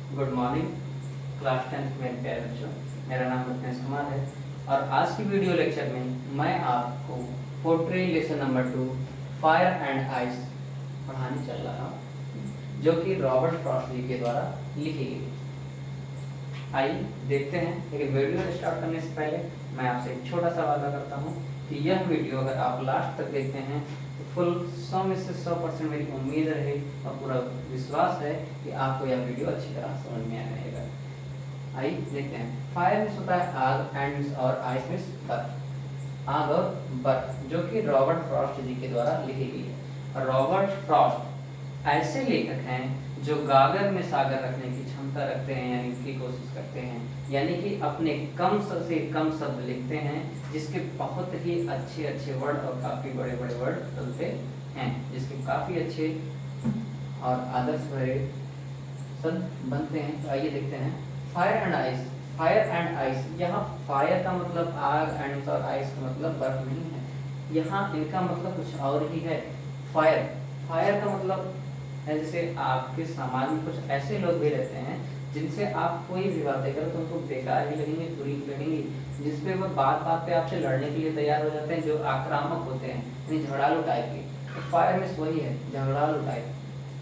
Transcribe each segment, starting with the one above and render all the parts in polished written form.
Good morning class 10 मेरे प्यारे बच्चों। मेरा नाम रत्नेश कुमार है और आज की वीडियो लेक्चर में मैं आपको poetry lesson number 2 fire and ice पढ़ाने चल रहा हूँ, जो कि रॉबर्ट फ्रॉस्ट जी के द्वारा लिखी गई। आइए देखते हैं, लेकिन वीडियो स्टार्ट करने से पहले मैं आपसे एक छोटा सा वादा करता हूँ कि यह वीडियो अगर आप लास्ट तक देखते हैं तो फुल 100 में से 100% मेरी उम्मीद रहे और पूरा विश्वास है कि आपको यह वीडियो अच्छी तरह समझ में आएगा। आइए देखते हैं। फायर मीन्स होता है आग, एंड मीन्स और आइस मीन्स बर्फ, आग और बर्फ, जो कि रॉबर्ट फ्रॉस्ट जी के द्वारा लिखी गई है। रॉबर्ट फ्रॉस्ट ऐसे लेखक हैं जो गागर में सागर रखने की क्षमता रखते हैं, यानी की कोशिश करते हैं, यानी कि अपने कम से कम शब्द लिखते हैं जिसके बहुत ही अच्छे अच्छे वर्ड और काफ़ी बड़े बड़े वर्ड बनते हैं, जिसके काफ़ी अच्छे और आदर्श भरे शब्द बनते हैं। तो आइए देखते हैं। Fire and ice. Fire and ice, यहाँ फायर का मतलब आग, एंड और आइस का मतलब बर्फ नहीं है। यहाँ इनका मतलब कुछ और ही है। फायर फायर का मतलब है, जैसे आपके समाज में कुछ ऐसे लोग भी रहते हैं जिनसे आप कोई भी बातें करो तो उनको बेकार ही लगेंगी, बुरी ही लगेंगी, जिसपे वो बात बात पे आपसे लड़ने के लिए तैयार हो जाते हैं, जो आक्रामक होते हैं, यानी झगड़ालू टाइप के। तो फायर में वही है, झगड़ालू टाइप।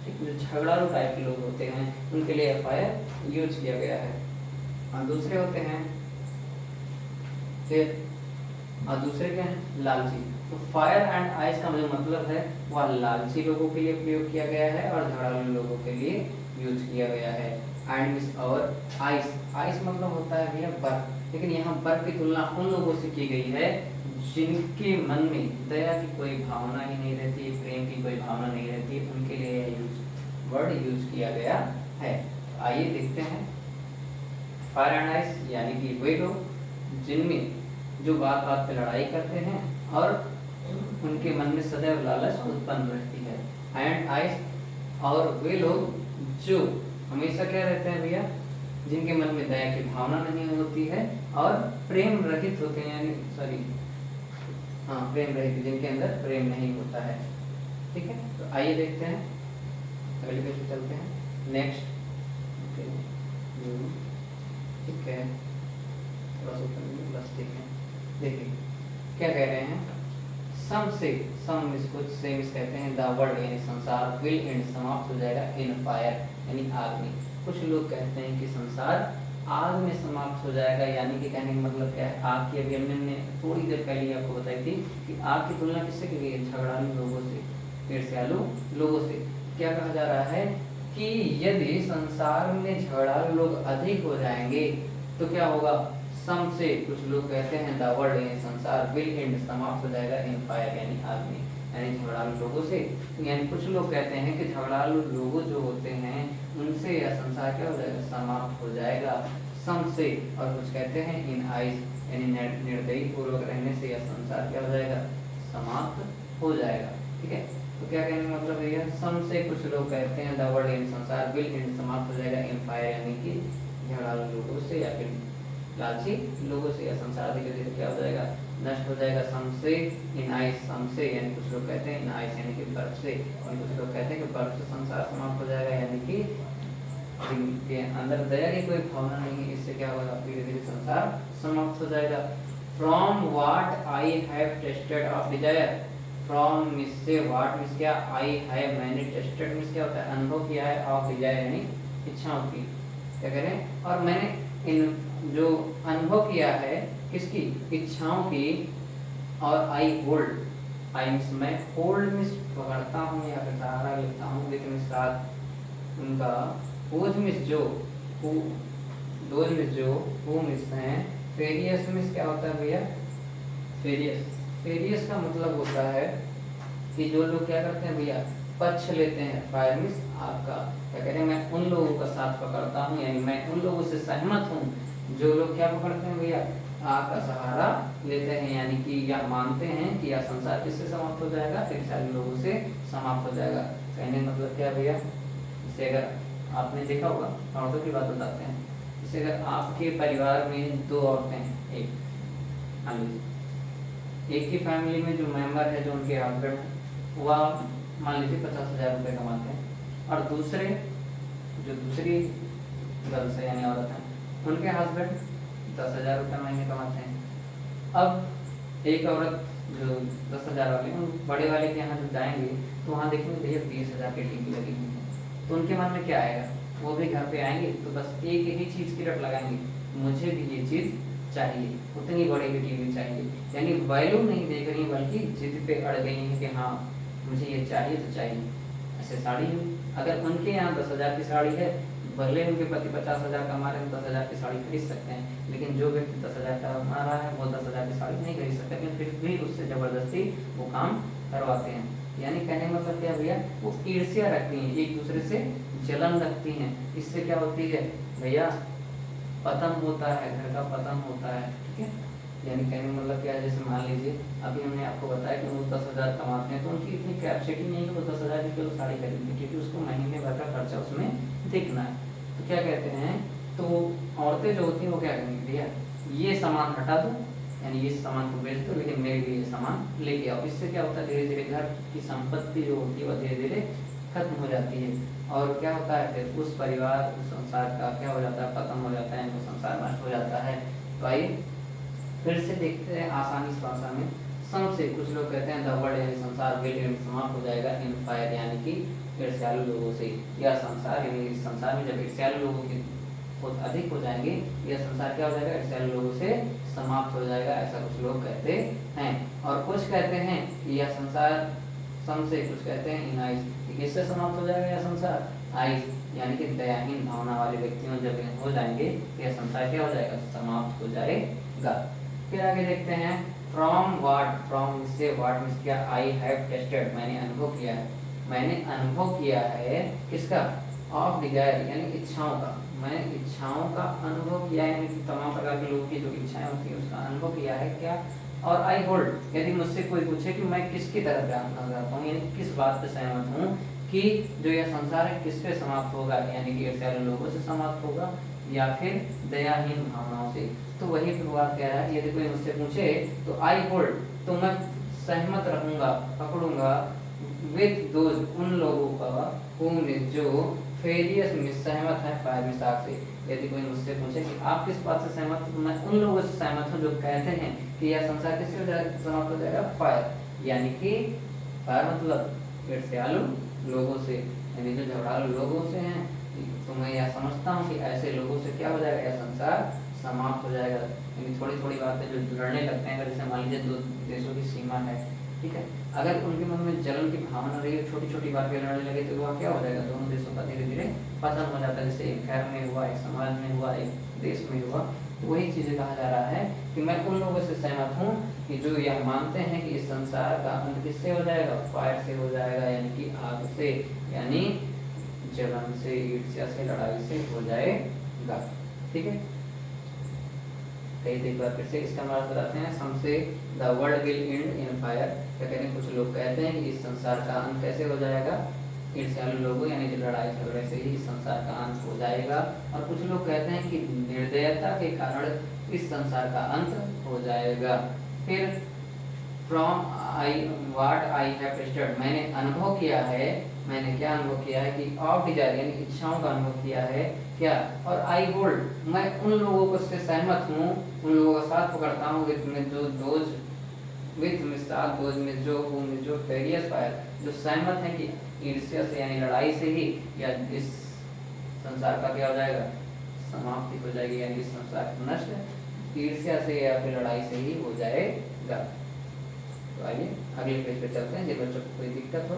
ठीक, जो झगड़ालू टाइप के लोग होते हैं उनके लिए फायर यूज किया गया है। और दूसरे होते हैं फिर, और दूसरे क्या है, लालची। तो फायर एंड आइस का जो मतलब है वह लालची लोगों के लिए प्रयोग किया गया है और झगड़ालू लोगों के लिए यूज किया गया है। एंड मीन्स और आइस, आइस मतलब होता है भैया बर्फ, लेकिन यहाँ बर्फ की तुलना उन लोगों से की गई है जिनके मन में दया की कोई भावना ही नहीं रहती, प्रेम की कोई भावना नहीं रहती, उनके लिए यह वर्ड यूज किया गया है। आइए देखते हैं। फायर एंड आइस यानी कि वे लोग जिनमें जो बात बात पे लड़ाई करते हैं और उनके मन में सदैव लालच उत्पन्न रहती है। एंड आइस और वे लोग जो हमेशा क्या रहते हैं भैया, जिनके मन में दया की भावना नहीं होती है और प्रेम रहित होते हैं, यानी प्रेम रहित, जिनके अंदर प्रेम नहीं होता है। ठीक है, तो आइए देखते हैं, अगले पेज पे चलते हैं। नेक्स्ट, ठीक है, बस ठीक है। देखिए क्या कह रहे हैं। सम से, सम मीन्स कुछ, से मीन्स कहते हैं द वर्ल्ड यानी संसार विल एंड समाप्त हो जाएगा इन फायर यानी आग में। कुछ लोग कहते हैं कि संसार आग में समाप्त हो जाएगा, यानी कि कहने का मतलब क्या है, आग की अभी हमने थोड़ी देर पहले आपको बताई थी कि आग की तुलना किससे की गई है, झगड़ालू लोगों से, ईर्ष्यालु लोगों से। क्या कहा जा रहा है कि यदि संसार में झगड़ालू लोग अधिक हो जाएंगे तो क्या होगा, सम से कुछ लोग कहते हैं द वर्ल्ड यानी संसार विल एंड समाप्त हो जाएगा इन फायर यानी आग में, यानी झगड़ालू लोगों से। यानी कुछ लोग कहते हैं कि झगड़ालू लोग जो होते हैं उनसे यह संसार क्या हो जाएगा, समाप्त हो जाएगा, सम से। और कुछ कहते हैं इन आइस यानी निर्दयी पूर्वक रहने से यह संसार क्या हो जाएगा, समाप्त हो जाएगा। ठीक है, तो क्या कहने का मतलब है, सम से कुछ लोग कहते हैं द वर्ल्ड यानी संसार विल एंड समाप्त हो जाएगा इन फायर यानी कि झगड़ालू लोगों से या फिर लालची लोगों से, या संसार धीरे धीरे क्या हो जाएगा, नष्ट हो जाएगा। सम से इन आइस, सम से यानी कुछ लोग कहते हैं इन आइस यानी कि बर्फ से, और कुछ लोग कहते हैं कि बर्फ से संसार समाप्त हो जाएगा, यानी कि जिनके अंदर दया की कोई भावना नहीं है, इससे क्या होगा, धीरे धीरे संसार समाप्त हो जाएगा। From what I have tested of desire, from miss से, व्हाट मिस क्या, आई हैव मैंने, टेस्टेड मिस क्या होता है, अनुभव किया है, ऑफ डिजायर यानी इच्छाओं की। क्या कह रहे हैं, और मैंने इन जो अनुभव किया है किसकी, इच्छाओं की। और आई होल्ड, आई मीन्स मैं, होल्ड मीन्स पकड़ता हूँ या फिर सहारा लेता हूँ, विद मीन्स साथ उनका, होज मीन्स जो, दोज मीन्स जो, हु मीन्स हैं, फेरियस मीन्स क्या होता है भैया, फेरियस, फेरियस का मतलब होता है कि जो लोग क्या करते हैं भैया, पक्ष लेते हैं। फायर मीन्स आपका, क्या कहते हैं, मैं उन लोगों का साथ पकड़ता हूँ, यानी मैं उन लोगों से सहमत हूँ जो लोग क्या पकड़ते हैं भैया, आग का सहारा लेते हैं, यानी कि या मानते हैं कि यह संसार किससे समाप्त हो जाएगा, ईर्ष्यालु लोगों से समाप्त हो जाएगा। कहने मतलब क्या भैया, जैसे अगर आपने देखा होगा, औरतों की बात बताते हैं, जैसे अगर आपके परिवार में दो औरतें हैं, एक ही फैमिली में जो मेंबर है, जो उनके हस्बैंड वह मान लीजिए 50,000 रुपये कमाते हैं, और दूसरे जो दूसरी गर्ल्स है यानी औरत है, उनके हस्बैंड 10,000 रुपये महीने कमाते हैं। अब एक औरत जो 10,000 वाले, उन बड़े वाले के यहाँ जब जाएंगे तो वहाँ देखेंगे भैया 20,000 की टीवी लगी हुई है, तो उनके मन में क्या आएगा, वो भी घर पे आएंगे तो बस एक ही चीज़ की रट लगाएंगे, मुझे भी ये चीज़ चाहिए, उतनी बड़ी की टीवी चाहिए। यानी वैल्यू नहीं देख रही बल्कि जिद पे अड़ गई हैं कि हाँ मुझे ये चाहिए तो चाहिए। ऐसे साड़ी हुई, अगर उनके यहाँ 10,000 की साड़ी है, भले उनके पति 50,000 कमा रहे हैं, 10,000 की साड़ी खरीद सकते हैं, लेकिन जो व्यक्ति 10,000 का कमा रहा है वो 10,000 की साड़ी नहीं खरीद सकता, लेकिन फिर भी उससे ज़बरदस्ती वो काम करवाते हैं। यानी कहने मतलब क्या भैया, वो ईर्ष्या रखती हैं, एक दूसरे से जलन रखती हैं। इससे क्या होती है भैया, पतन होता है, घर का पतन होता है। ठीक है, यानी कहने मतलब क्या है, जैसे मान लीजिए अभी हमने आपको बताया कि वो 10,000 कमाते हैं, तो उनकी इतनी कैपेसिटी नहीं है कि वो 10,000 की केवल साड़ी खरीदें, क्योंकि उसको महीने भर का खर्चा उसमें दिखना है। तो क्या कहते हैं, तो औरतें जो होती हैं वो क्या करेंगी, भैया ये सामान हटा दो, यानी ये सामान को बेच दो, लेकिन मेरे लिए ये सामान लेके आओ। इससे क्या होता है, धीरे धीरे घर की संपत्ति जो होती है वो धीरे धीरे खत्म हो जाती है, और क्या होता है फिर उस परिवार उस संसार का क्या हो जाता है, पतन हो जाता है, वो संसार नष्ट हो जाता है। तो आइए फिर से देखते हैं आसानी इस भाषा में। सम से कुछ लोग कहते हैं द वर्ल्ड यानी संसार विल एंड समाप्त हो जाएगा इन फायर यानी कि ईर्ष्यालु लोगों से। यह संसार यानी इस संसार में जब ईर्ष्यालु लोगों की बहुत अधिक हो जाएंगे, यह संसार क्या हो जाएगा, ईर्ष्यालु लोगों से समाप्त हो जाएगा, ऐसा कुछ लोग कहते हैं। और कुछ कहते हैं कि यह संसार, सम से कुछ कहते हैं इन आइस, किससे समाप्त हो जाएगा यह संसार, आइस यानी कि दयाहीन भावना वाले व्यक्तियों जब हो जाएंगे, यह संसार क्या हो जाएगा, समाप्त हो जाएगा। फिर आगे देखते हैं फ्रॉम वाट, फ्रॉम से वाट मीन्स क्या, आई हैव टेस्टेड मैंने अनुभव किया है, मैंने अनुभव किया है किसका, ऑफ डिजायर यानी इच्छाओं का, मैंने इच्छाओं का अनुभव किया है, यानी कि तमाम प्रकार के लोगों की जो इच्छाएं होती हैं उसका अनुभव किया है क्या। और आई होल्ड, यदि मुझसे कोई पूछे कि मैं किसकी तरफ ध्यान करता हूँ, यानी किस बात पे सहमत हूँ कि जो यह संसार है किस पे समाप्त होगा, यानी कि ईर्ष्यालु लोगों से समाप्त होगा या फिर दयाहीन भावनाओं से। तो वही बात कह रहा है, यदि कोई मुझसे पूछे तो आई होल्ड, तो मैं सहमत रहूंगा, पकड़ूंगा विद दोज उन लोगों का, whom जो फेरियस में सहमत है, फायर में साग से। यदि कोई मुझसे पूछे कि आप किस बात से सहमत हो, तो मैं उन लोगों से सहमत हूँ जो कहते हैं कि यह संसार किससे समाप्त हो जाएगा, फायर यानी कि फायर मतलब ईर्ष्यालु लोगों से, यानी जो झगड़ालू लोगों से हैं। तो मैं यह समझता हूँ कि ऐसे लोगों से क्या हो जाएगा, यह संसार समाप्त हो जाएगा। यानी थोड़ी थोड़ी बातें जो लड़ने लगते हैं, अगर जैसे मान लीजिए दो देशों की सीमा है, ठीक है, अगर उनके मन में जलन की भावना रही, छोटी छोटी बात पे लड़ने लगे, तो वह क्या हो जाएगा, दोनों देशों का धीरे धीरे पतन हो जाता है। जैसे एक घर में हुआ, एक समाज में हुआ, एक देश में हुआ। तो वही चीज़ें कहा जा रहा है कि मैं उन लोगों से सहमत हूँ कि जो यह मानते हैं कि इस संसार का अंत किससे हो जाएगा, फायर से हो जाएगा, यानी कि आग से, यानी जलन से, ईर्ष्या से, लड़ाई से हो जाएगा। ठीक है, एक बार फिर से इसका मतलब बताते हैं। सम से the world will and in fire, क्या कहते हैं, कुछ लोग कहते हैं कि इस संसार का अंत कैसे हो जाएगा, ईर्ष्यालु लोगों यानी कि लड़ाई झगड़े से ही इस संसार का अंत हो जाएगा। और कुछ लोग कहते हैं कि निर्दयता के कारण इस संसार का अंत हो जाएगा। फिर from I what I have tested, मैंने अनुभव किया है, मैंने क्या अनुभव किया है कि ऑफ डिजायर यानी इच्छाओं का अनुभव किया है क्या। और आई होल्ड, मैं उन लोगों को से सहमत हूँ, उन लोगों का साथ पकड़ता हूँ विद में जो दोज, विद में साथ दोज में जो फेरियस फायर, जो सहमत है कि ईर्ष्या से यानी लड़ाई से ही या इस संसार का क्या हो जाएगा, समाप्ति हो जाएगी, यानी इस संसार नष्ट ईर्ष्या से या फिर लड़ाई से ही हो जाएगा। तो आइए अगले पेज पे चलते हैं। जिन बच्चों को कोई दिक्कत हो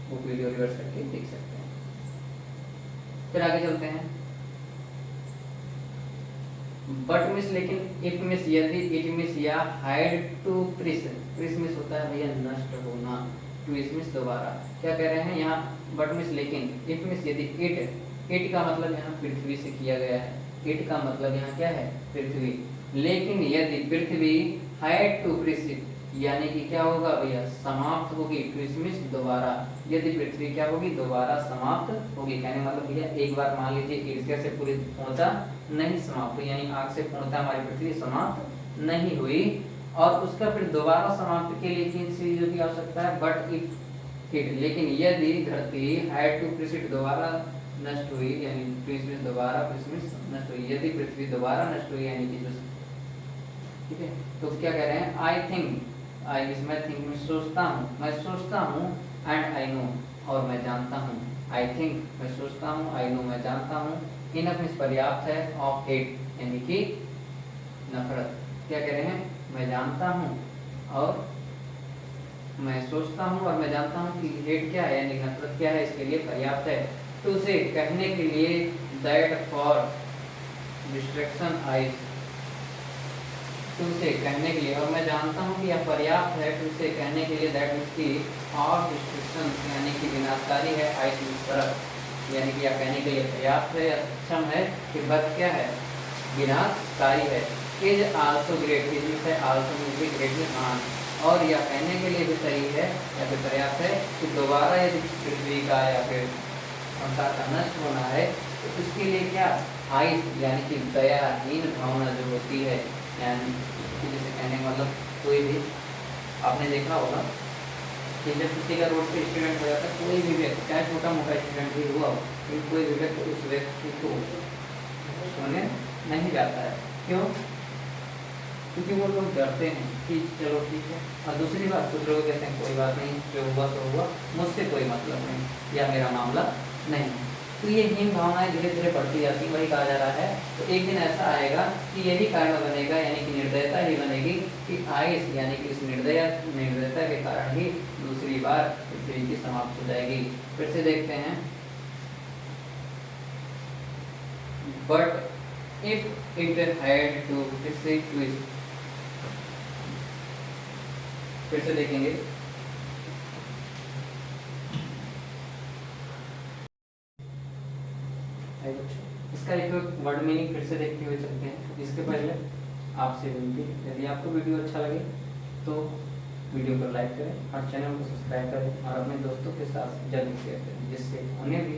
वो वीडियो रिवर्स करके देख सकते हैं। फिर आगे चलते हैं। बट मिस लेकिन, इफ मिस यदि, इट मिस या, हाइड टू प्रिस, प्रिस मिस होता है भैया नष्ट होना, टू इस मिस दोबारा। क्या कह रहे हैं यहाँ, बट मिस लेकिन, इफ मिस यदि, इट का मतलब यहाँ पृथ्वी से किया गया है, इट का मतलब यहाँ क्या है, पृथ्वी। लेकिन यदि पृथ्वी हाइड टू प्रिस, यानी कि क्या होगा भैया, समाप्त होगी, क्रिसमस दोबारा, यदि पृथ्वी क्या होगी, दोबारा समाप्त होगी। कहने मतलब भैया एक बार मान लीजिए ईर्ष्या से पूरी पूर्णतः नहीं समाप्त हुई, यानी आग से पूर्णतः हमारी पृथ्वी समाप्त नहीं हुई, और उसका फिर दोबारा समाप्त के लिए किन चीजों की आवश्यकता है, बट इफ इट, लेकिन यदि धरती हाइड टू प्रिसिट दोबारा नष्ट हुई, यानी पृथ्वी दोबारा पृथ्वी नष्ट हुई, यदि पृथ्वी दोबारा नष्ट हुई, यानी कि जो, ठीक है, तो क्या कह रहे हैं, आई थिंक, आई इसमें थिंक में सोचता हूँ, मैं सोचता हूँ, एंड आई नो, और मैं जानता हूँ, आई थिंक मैं सोचता हूँ, आई नो मैं जानता हूँ, इनफ मीन्स पर्याप्त है, ऑफ हेट यानी कि नफरत, क्या कह रहे हैं, मैं जानता हूँ और मैं सोचता हूँ और मैं जानता हूँ कि हेट क्या है यानी नफरत क्या है, इसके लिए पर्याप्त है, तो उसे कहने के लिए दैट फॉर डिस्ट्रैक्शन आई, तो उसे कहने के लिए, और मैं जानता हूँ कि यह पर्याप्त है, तो उसे कहने के लिए दैट मीन्स की ऑफ डिस्ट्रक्शन यानी कि विनाशकारी है, आई तरफ, यानी कि यह कहने के लिए पर्याप्त है या सक्षम है कि बर्फ क्या है, विनाशकारी है, is also great, is means है आल्सो मीन्स भी ग्रेट मीन्स महान, और यह कहने के लिए भी सही है या फिर पर्याप्त है कि दोबारा यदि पृथ्वी का या फिर संसार का नष्ट होना है, तो उसके लिए क्या, आइस यानी कि दयाहीन भावना जो होती है, यानी कि जैसे कहने का मतलब कोई भी, आपने देखा होगा कि जब किसी का रोड पे एक्सीडेंट हो जाता है, कोई भी व्यक्ति चाहे छोटा मोटा एक्सीडेंट भी हुआ हो, लेकिन कोई भी व्यक्ति उस व्यक्ति को सोने नहीं जाता है, क्यों, क्योंकि वो लोग डरते हैं कि चलो ठीक है, और दूसरी बात कुछ लोग कहते हैं कोई बात नहीं, जो हुआ सो हुआ, मुझसे कोई मतलब नहीं या मेरा मामला नहीं, तो ये हीन भावनाएं धीरे धीरे बढ़ती जाती, वही कहा जा रहा है, तो एक दिन ऐसा आएगा कि यही कारण बनेगा, यानी कि निर्दयता ही बनेगी, कि आइस यानी कि इस निर्दयता के कारण ही दूसरी बार पृथ्वी की समाप्त हो जाएगी। फिर से देखते हैं, but if it had to, फिर से देखेंगे, इसका एक वर्ड मीनिंग फिर से देखते हुए चलते हैं। इसके पहले आपसे विनती, यदि आपको वीडियो अच्छा लगे तो वीडियो को लाइक करें और चैनल को सब्सक्राइब करें और अपने दोस्तों के साथ जल्दी शेयर करें, जिससे उन्हें भी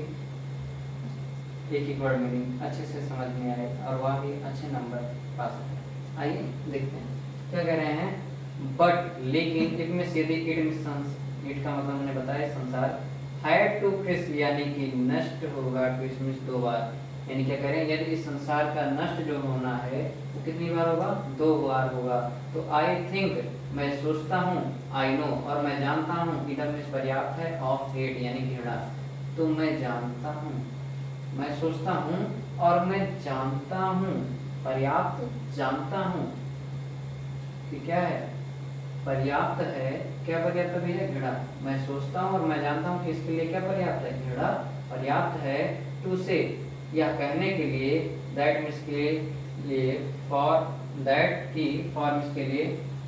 एक एक वर्ड मीनिंग अच्छे से समझ में आए और वह भी अच्छे नंबर पा सकें। आइए देखते हैं क्या कह रहे हैं, बट लेकिन, इट में यदि इट का मतलब हमने बताया संसार, हैड टू क्रिस यानी कि नष्ट होगा, तो इसमें दो बार, यानी क्या कह रहे हैं, यदि इस संसार का नष्ट जो होना है वो कितनी बार होगा, दो बार होगा, तो आई थिंक मैं सोचता हूँ, आई नो और मैं जानता हूँ, इधर में पर्याप्त है, ऑफ हेट यानी घृणा, तो मैं जानता हूँ, मैं सोचता हूँ और मैं जानता हूँ, पर्याप्त जानता हूँ कि क्या है, पर्याप्त है, क्या पर्याप्त भी है, घृणा, मैं सोचता हूँ और मैं जानता हूँ कि इसके लिए क्या पर्याप्त है, घृणा पर्याप्त है, टू से यह कहने के लिए, दैट मीन्स के लिए, फॉर दैट की, फॉर मीन्स के लिए,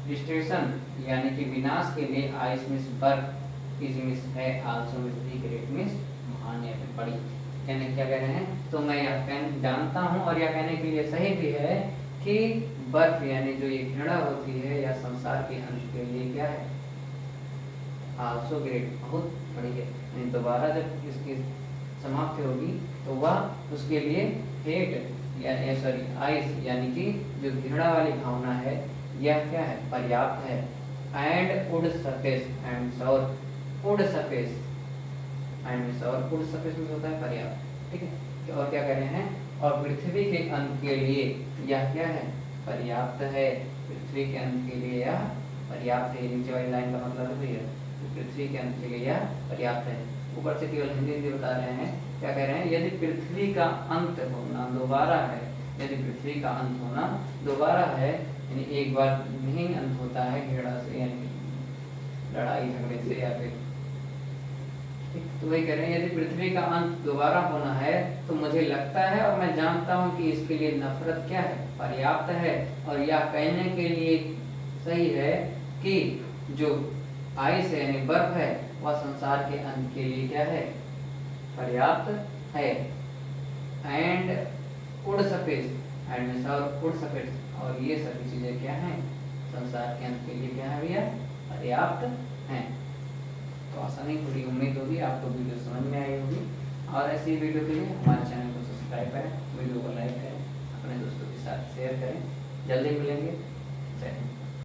डिस्ट्रक्शन यानी कि विनाश के लिए, आइस मीन्स बर्फ, इज मीन्स है, आल्सो मीन्स भी, ग्रेट मीन्स महान या फिर बड़ी, कहने क्या कह रहे हैं, तो मैं यह जानता हूँ और यह कहने के लिए सही भी है कि बर्फ यानी जो ये घृणा होती है या संसार के अंत के लिए क्या है, आल्सो ग्रेट बहुत बड़ी है, यानी दोबारा जब इसकी समाप्ति होगी तो वह उसके लिए हेट या सॉरी आइस यानी कि जो घृणा वाली भावना है यह क्या है, पर्याप्त है, एंड वुड सरफेस एंड सौर, वुड सरफेस एंड सौर, वुड सरफेस में होता है पर्याप्त, ठीक है, और क्या कह रहे हैं, और पृथ्वी के अंत के लिए यह क्या है, पर्याप्त है, पृथ्वी के अंत के लिए यह पर्याप्त है, नीचे वाली लाइन का मतलब है भैया, पृथ्वी के अंत के लिए यह पर्याप्त है, ऊपर से केवल हिंदी बता रहे हैं, क्या कह रहे हैं, यदि पृथ्वी का अंत होना दोबारा है, यदि पृथ्वी का अंत होना दोबारा है, यानी एक बार नहीं अंत होता है घृणा से, यानी लड़ाई झगड़े से या फिर, तो वही कह रहे हैं, यदि पृथ्वी का अंत दोबारा होना है तो मुझे लगता है और मैं जानता हूँ कि इसके लिए नफरत क्या है, पर्याप्त है, और यह कहने के लिए सही है कि जो आइस है यानी बर्फ है वह संसार के अंत के लिए क्या है, पर्याप्त है, एंड उड़ सफेद, एंड और उड़ सफेद, और ये सभी चीजें क्या हैं, संसार के अंत के लिए क्या है भैया, पर्याप्त हैं। तो आशा नहीं, पूरी उम्मीद होगी आपको वीडियो समझ में आई होगी, और ऐसी वीडियो के लिए हमारे चैनल को सब्सक्राइब करें, वीडियो को लाइक करें, अपने दोस्तों के साथ शेयर करें, जल्दी मिलेंगे, जय हिंद।